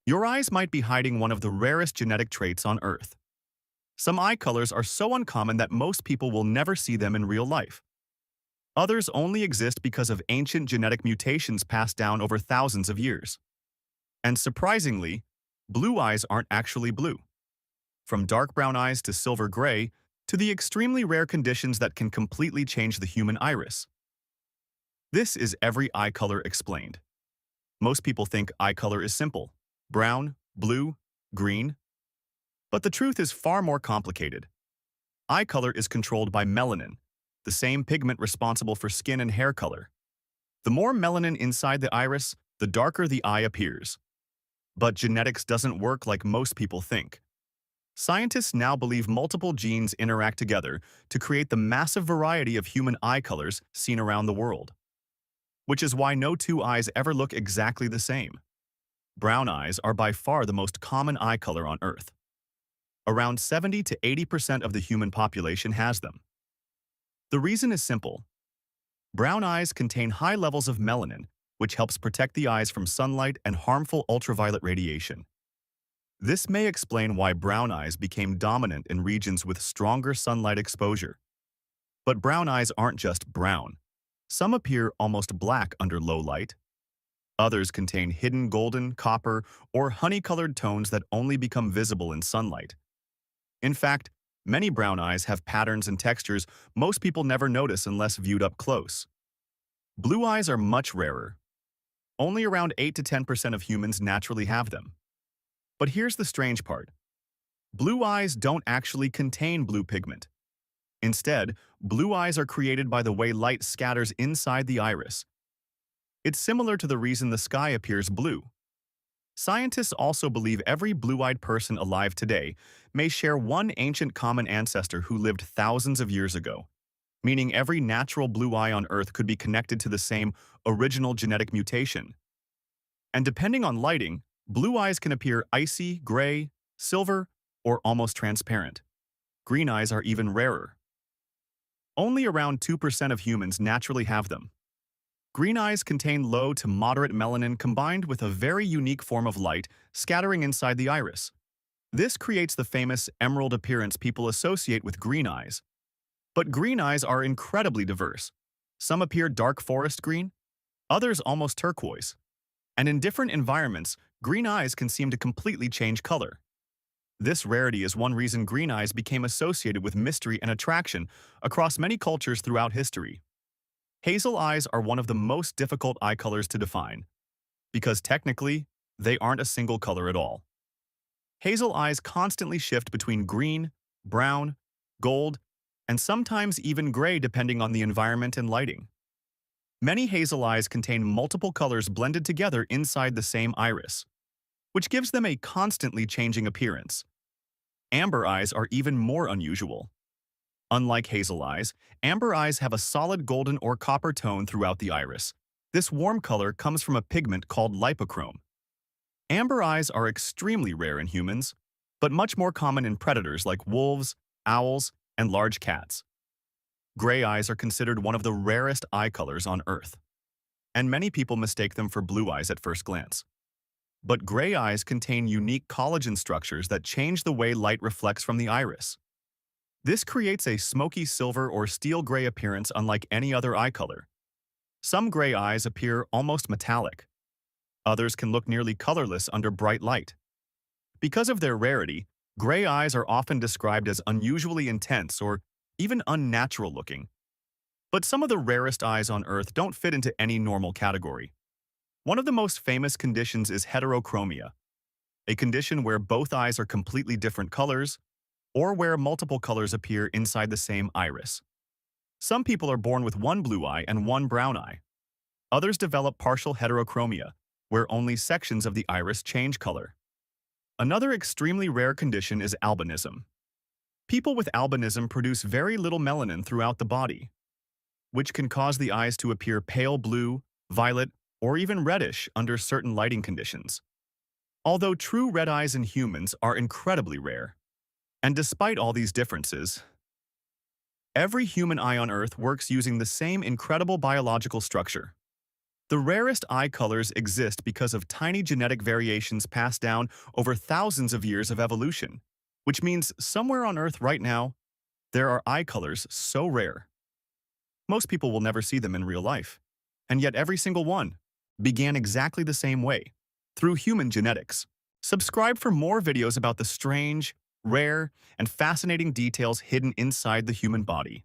Your eyes might be hiding one of the rarest genetic traits on Earth. Some eye colors are so uncommon that most people will never see them in real life. Others only exist because of ancient genetic mutations passed down over thousands of years. And surprisingly, blue eyes aren't actually blue. From dark brown eyes to silver gray, to the extremely rare conditions that can completely change the human iris. This is every eye color explained. Most people think eye color is simple: brown, blue, green. But the truth is far more complicated. Eye color is controlled by melanin, the same pigment responsible for skin and hair color. The more melanin inside the iris, the darker the eye appears. But genetics doesn't work like most people think. Scientists now believe multiple genes interact together to create the massive variety of human eye colors seen around the world. Which is why no two eyes ever look exactly the same. Brown eyes are by far the most common eye color on Earth. Around 70 to 80% of the human population has them. The reason is simple. Brown eyes contain high levels of melanin, which helps protect the eyes from sunlight and harmful ultraviolet radiation. This may explain why brown eyes became dominant in regions with stronger sunlight exposure. But brown eyes aren't just brown. Some appear almost black under low light. Others contain hidden golden, copper, or honey-colored tones that only become visible in sunlight. In fact, many brown eyes have patterns and textures most people never notice unless viewed up close. Blue eyes are much rarer. Only around 8 to 10% of humans naturally have them. But here's the strange part. Blue eyes don't actually contain blue pigment. Instead, blue eyes are created by the way light scatters inside the iris. It's similar to the reason the sky appears blue. Scientists also believe every blue-eyed person alive today may share one ancient common ancestor who lived thousands of years ago, meaning every natural blue eye on Earth could be connected to the same original genetic mutation. And depending on lighting, blue eyes can appear icy, gray, silver, or almost transparent. Green eyes are even rarer. Only around 2% of humans naturally have them. Green eyes contain low to moderate melanin combined with a very unique form of light scattering inside the iris. This creates the famous emerald appearance people associate with green eyes. But green eyes are incredibly diverse. Some appear dark forest green, others almost turquoise. And in different environments, green eyes can seem to completely change color. This rarity is one reason green eyes became associated with mystery and attraction across many cultures throughout history. Hazel eyes are one of the most difficult eye colors to define, because technically, they aren't a single color at all. Hazel eyes constantly shift between green, brown, gold, and sometimes even gray depending on the environment and lighting. Many hazel eyes contain multiple colors blended together inside the same iris, which gives them a constantly changing appearance. Amber eyes are even more unusual. Unlike hazel eyes, amber eyes have a solid golden or copper tone throughout the iris. This warm color comes from a pigment called lipochrome. Amber eyes are extremely rare in humans, but much more common in predators like wolves, owls, and large cats. Gray eyes are considered one of the rarest eye colors on Earth, and many people mistake them for blue eyes at first glance. But gray eyes contain unique collagen structures that change the way light reflects from the iris. This creates a smoky silver or steel gray appearance unlike any other eye color. Some gray eyes appear almost metallic. Others can look nearly colorless under bright light. Because of their rarity, gray eyes are often described as unusually intense or even unnatural looking. But some of the rarest eyes on Earth don't fit into any normal category. One of the most famous conditions is heterochromia, a condition where both eyes are completely different colors, or where multiple colors appear inside the same iris. Some people are born with one blue eye and one brown eye. Others develop partial heterochromia, where only sections of the iris change color. Another extremely rare condition is albinism. People with albinism produce very little melanin throughout the body, which can cause the eyes to appear pale blue, violet, or even reddish under certain lighting conditions. Although true red eyes in humans are incredibly rare, and despite all these differences, every human eye on Earth works using the same incredible biological structure. The rarest eye colors exist because of tiny genetic variations passed down over thousands of years of evolution, which means somewhere on Earth right now, there are eye colors so rare. Most people will never see them in real life, and yet every single one began exactly the same way, through human genetics. Subscribe for more videos about the strange, rare, and fascinating details hidden inside the human body.